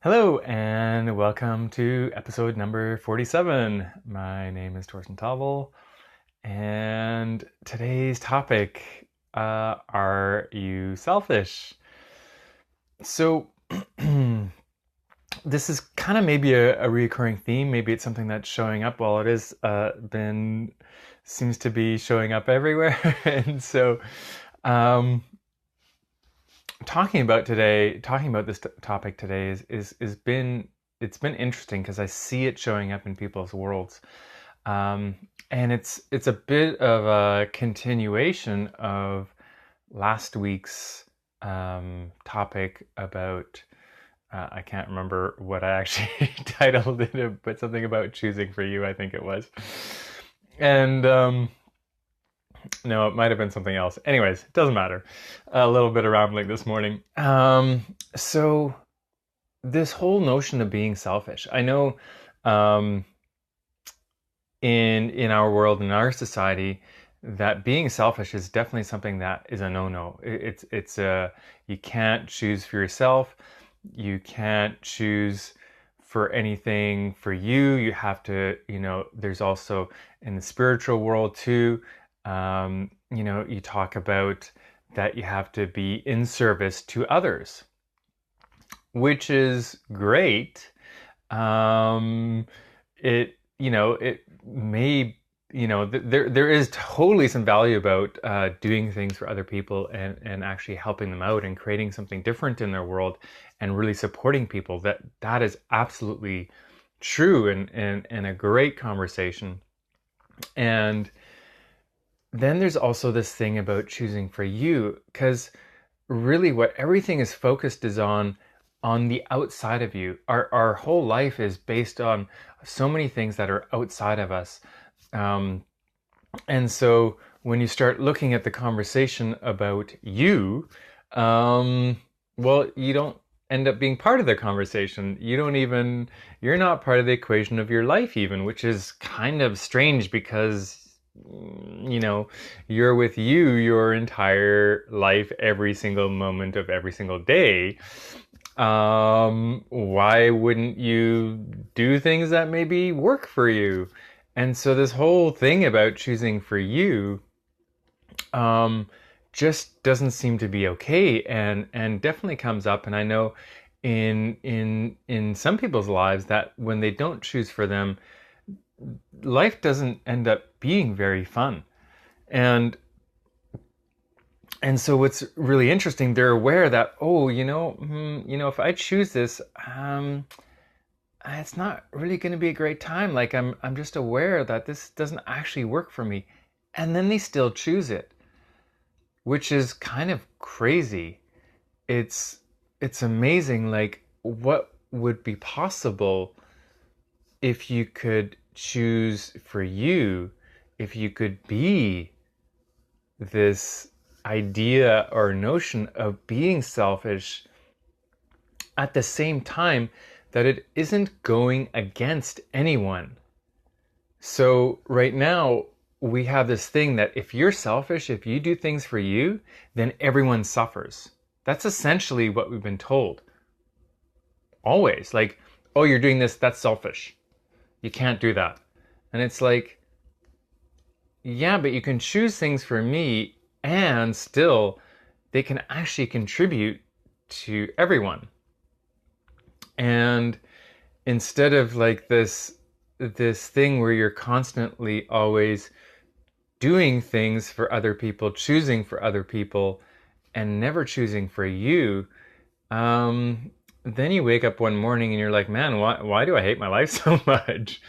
Hello and welcome to episode number 47. My name is Torsten Tavel, and today's topic, are you selfish? So this is kind of maybe a recurring theme. Maybe it's something that's showing up. Well, it is been seems to be showing up everywhere. And so um, talking about this topic today is been it's been interesting because I see it showing up in people's worlds, um, and it's a bit of a continuation of last week's topic about I can't remember what I actually titled it, but something about choosing for you, I think it was, and no, it might have been something else. Anyways, it doesn't matter. A little bit of rambling this morning. So this whole notion of being selfish, I know, um, in our world, in our society, that being selfish is definitely something that is a no-no. It's a you can't choose for yourself. You can't choose for anything for you. You have to, there's also in the spiritual world too. You talk about that you have to be in service to others, which is great. It may, there is totally some value about doing things for other people and actually helping them out and creating something different in their world and really supporting people. That is absolutely true and a great conversation. And then there's also this thing about choosing for you, because really what everything is focused is on the outside of you. Our whole life is based on so many things that are outside of us. And so when you start looking at the conversation about you, well, you don't end up being part of the conversation. You're not part of the equation of your life even, which is kind of strange because you're with you your entire life, every single moment of every single day. Why wouldn't you do things that maybe work for you? And so this whole thing about choosing for you, just doesn't seem to be okay, and definitely comes up. And I know in some people's lives that when they don't choose for them, life doesn't end up being very fun. And so what's really interesting, they're aware that, if I choose this, it's not really going to be a great time. Like I'm just aware that this doesn't actually work for me. And then they still choose it, which is kind of crazy. It's amazing, like what would be possible if you could choose for you, if you could be this idea or notion of being selfish at the same time that it isn't going against anyone. So right now we have this thing that if you're selfish, if you do things for you, then everyone suffers. That's essentially what we've been told. Always. Like, oh, you're doing this, that's selfish. You can't do that. And it's like, yeah, but you can choose things for me and still they can actually contribute to everyone. And instead of like this thing where you're constantly always doing things for other people, choosing for other people, and never choosing for you, then you wake up one morning and you're like, man, why do I hate my life so much?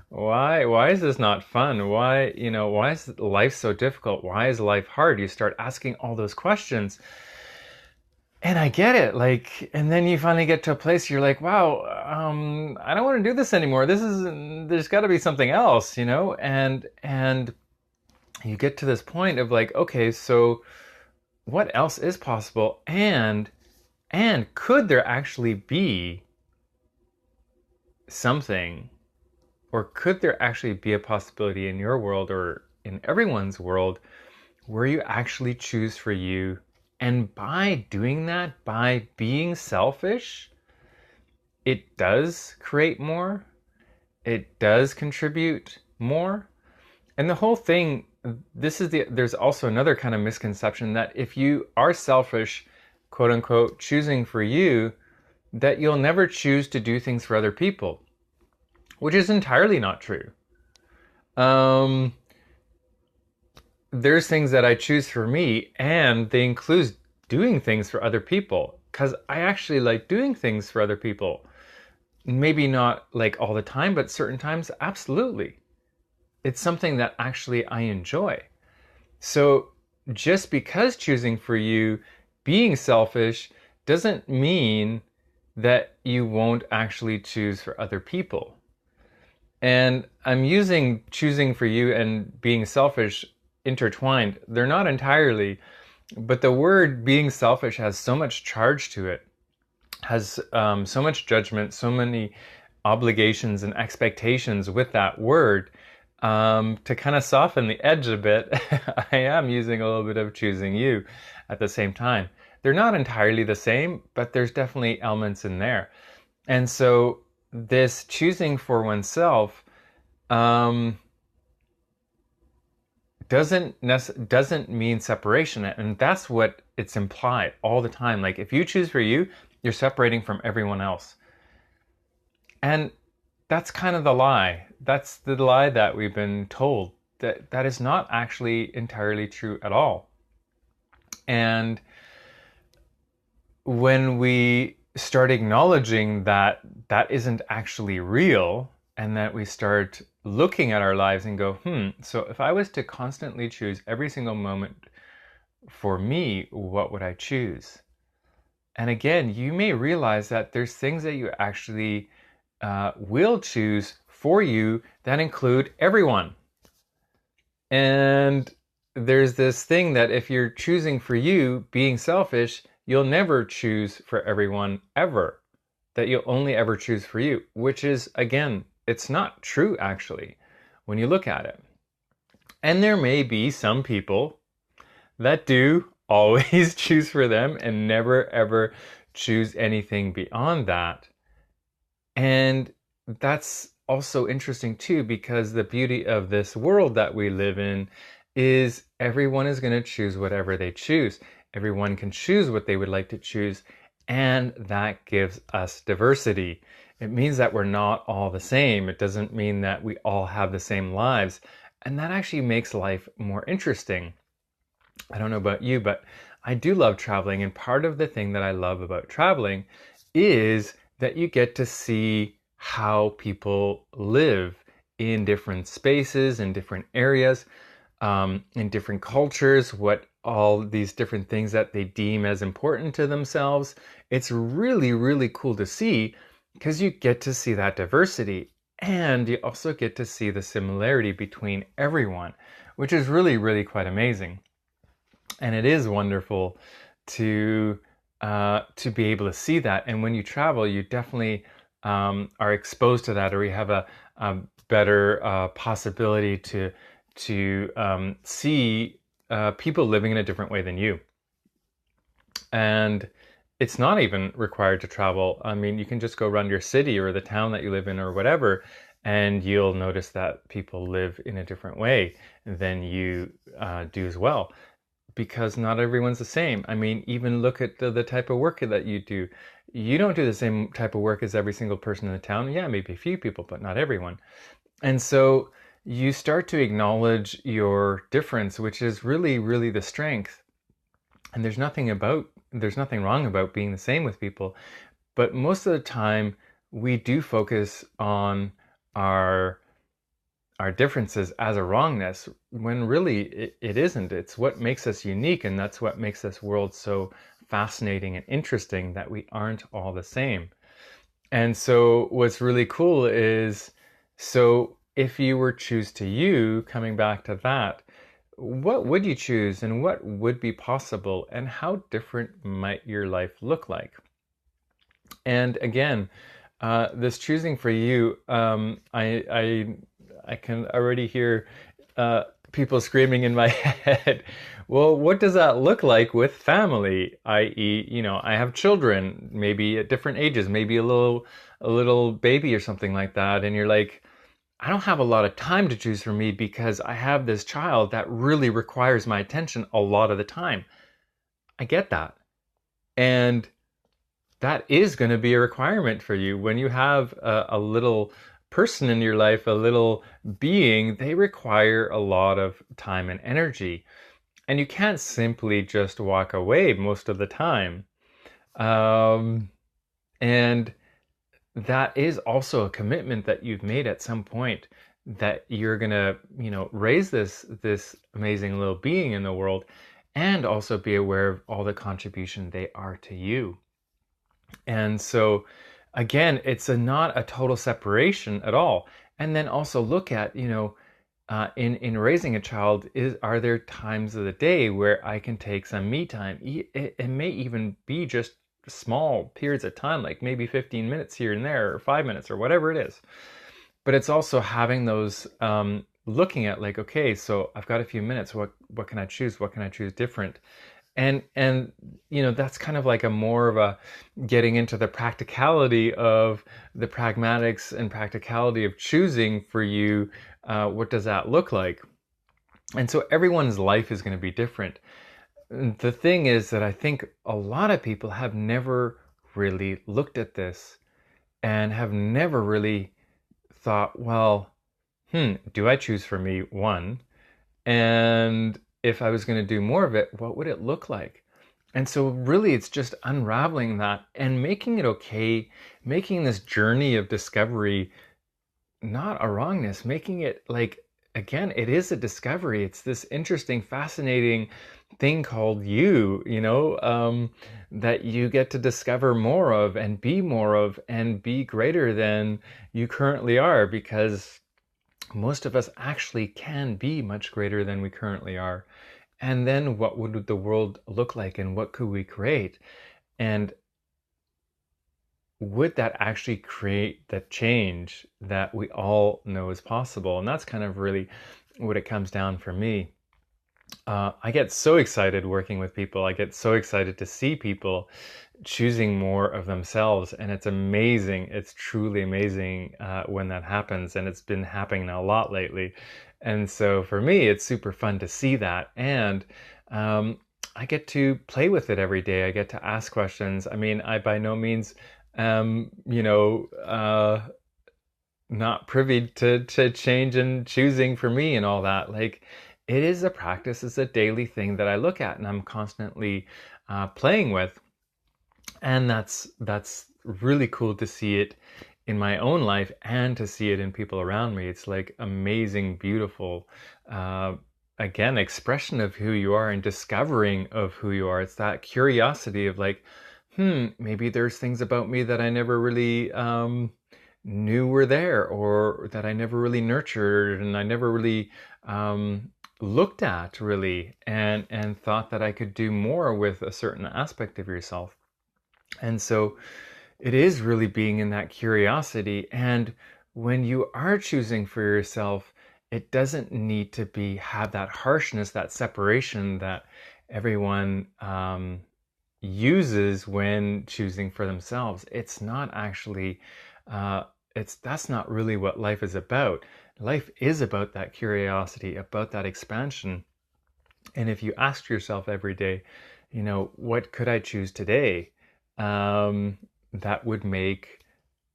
Why is this not fun? Why is life so difficult? Why is life hard? You start asking all those questions. And I get it, like, and then you finally get to a place you're like, wow, I don't want to do this anymore. There's got to be something else, and you get to this point of like, okay, so what else is possible, and could there actually be something, or could there actually be a possibility in your world or in everyone's world where you actually choose for you? And by doing that, by being selfish, it does create more, it does contribute more. And the whole thing, there's also another kind of misconception that if you are selfish, quote unquote, choosing for you, that you'll never choose to do things for other people, which is entirely not true. Um, there's things that I choose for me, and they include doing things for other people because I actually like doing things for other people. Maybe not like all the time, but certain times, absolutely. It's something that actually I enjoy. So just because choosing for you, being selfish, doesn't mean that you won't actually choose for other people. And I'm using choosing for you and being selfish intertwined. They're not entirely, but the word being selfish has so much charge to it, has so much judgment, so many obligations and expectations with that word. To kind of soften the edge a bit, I am using a little bit of choosing you at the same time. They're not entirely the same, but there's definitely elements in there. And so this choosing for oneself um, doesn't mean separation, and that's what it's implied all the time. Like if you choose for you, you're separating from everyone else, and that's kind of the lie. That's the lie that we've been told, that is not actually entirely true at all. And when we start acknowledging that that isn't actually real, and that we start looking at our lives and go, so if I was to constantly choose every single moment for me, what would I choose? And again, you may realize that there's things that you actually will choose for you that include everyone. And there's this thing that if you're choosing for you, being selfish, you'll never choose for everyone ever. That you'll only ever choose for you, which is, again, it's not true actually when you look at it. And there may be some people that do always choose for them and never ever choose anything beyond that. And that's also interesting too, because the beauty of this world that we live in is everyone is going to choose whatever they choose. Everyone can choose what they would like to choose, and that gives us diversity. It means that we're not all the same. It doesn't mean that we all have the same lives, and that actually makes life more interesting. I don't know about you, but I do love traveling, and part of the thing that I love about traveling is that you get to see how people live in different spaces, in different areas, in different cultures, what all these different things that they deem as important to themselves. It's really, really cool to see because you get to see that diversity, and you also get to see the similarity between everyone, which is really, really quite amazing. And it is wonderful to be able to see that. And when you travel, you definitely are exposed to that, or you have a better possibility to see people living in a different way than you. And it's not even required to travel. I mean, you can just go around your city or the town that you live in or whatever, and you'll notice that people live in a different way than you do as well, because not everyone's the same. I mean, even look at the type of work that you do. You don't do the same type of work as every single person in the town. Yeah, maybe a few people, but not everyone. And so you start to acknowledge your difference, which is really, really the strength. And there's nothing wrong about being the same with people. But most of the time, we do focus on our differences as a wrongness, when really it isn't. It's what makes us unique, and that's what makes this world so fascinating and interesting, that we aren't all the same. And so what's really cool is, so if you were choose to you, coming back to that, what would you choose, and what would be possible, and how different might your life look like? And again, this choosing for you, I can already hear people screaming in my head, well, what does that look like with family? I.e., I have children, maybe at different ages, maybe a little baby or something like that, and you're like, I don't have a lot of time to choose from me because I have this child that really requires my attention a lot of the time. I get that. And that is going to be a requirement for you. When you have a little person in your life, a little being, they require a lot of time and energy. And you can't simply just walk away most of the time. And that is also a commitment that you've made at some point, that you're gonna, raise this amazing little being in the world, and also be aware of all the contribution they are to you. And so, again, it's not a total separation at all. And then also look at, in raising a child, are there times of the day where I can take some me time? It may even be just small periods of time, like maybe 15 minutes here and there, or 5 minutes, or whatever it is. But it's also having those, looking at like, okay, so I've got a few minutes. What can I choose? What can I choose different? And that's kind of like a more of a getting into the practicality of the pragmatics and practicality of choosing for you. What does that look like? And so everyone's life is going to be different. The thing is that I think a lot of people have never really looked at this and have never really thought, well, do I choose for me? One, and if I was going to do more of it, what would it look like? And so really it's just unraveling that and making it okay, making this journey of discovery not a wrongness, making it like, again, it is a discovery. It's this interesting, fascinating thing called that you get to discover more of and be more of and be greater than you currently are, because most of us actually can be much greater than we currently are. And then what would the world look like, and what could we create? And would that actually create the change that we all know is possible? And that's kind of really what it comes down for me. I get so excited working with people. I get so excited to see people choosing more of themselves. And it's amazing. It's truly amazing when that happens. And it's been happening a lot lately. And so for me, it's super fun to see that. And I get to play with it every day. I get to ask questions. I mean, I by no means, um, you know, uh, not privy to change and choosing for me and all that. Like, it is a practice, it's a daily thing that I look at and I'm constantly playing with. And that's really cool to see it in my own life and to see it in people around me. It's like amazing, beautiful, uh, again, expression of who you are and discovering of who you are. It's that curiosity of like, maybe there's things about me that I never really knew were there, or that I never really nurtured and I never really looked at really, and thought that I could do more with a certain aspect of yourself. And so it is really being in that curiosity. And when you are choosing for yourself, it doesn't need to be have that harshness, that separation that everyone uses when choosing for themselves. It's not actually, that's not really what life is about. Life is about that curiosity, about that expansion. And if you ask yourself every day, what could I choose today? That would make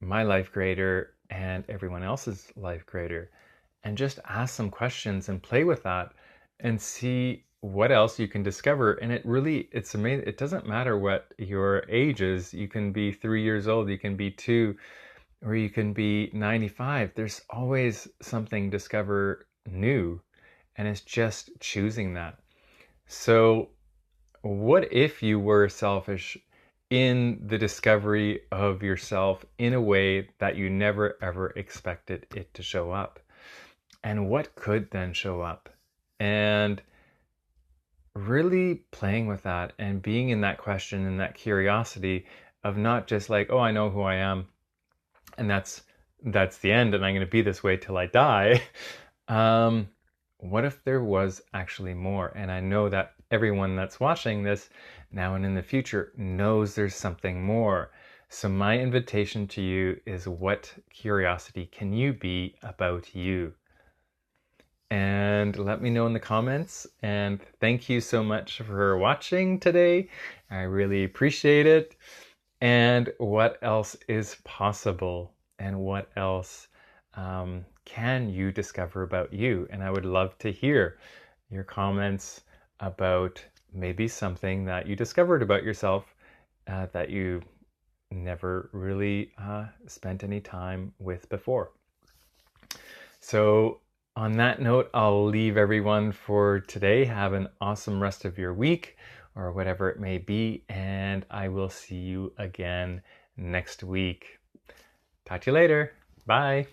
my life greater and everyone else's life greater. And just ask some questions and play with that and see what else you can discover. And it's amazing. It doesn't matter what your age is. You can be 3 years old, you can be 2, or you can be 95. There's always something discover new. And it's just choosing that. So what if you were selfish in the discovery of yourself in a way that you never ever expected it to show up? And what could then show up? And really playing with that and being in that question and that curiosity of not just like, oh, I know who I am, and that's the end, and I'm going to be this way till I die. what if there was actually more? And I know that everyone that's watching this now and in the future knows there's something more. So my invitation to you is, what curiosity can you be about you? And let me know in the comments. And thank you so much for watching today. I really appreciate it. And what else is possible? And what else can you discover about you? And I would love to hear your comments about maybe something that you discovered about yourself that you never really spent any time with before. So on that note, I'll leave everyone for today. Have an awesome rest of your week, or whatever it may be, and I will see you again next week. Talk to you later. Bye.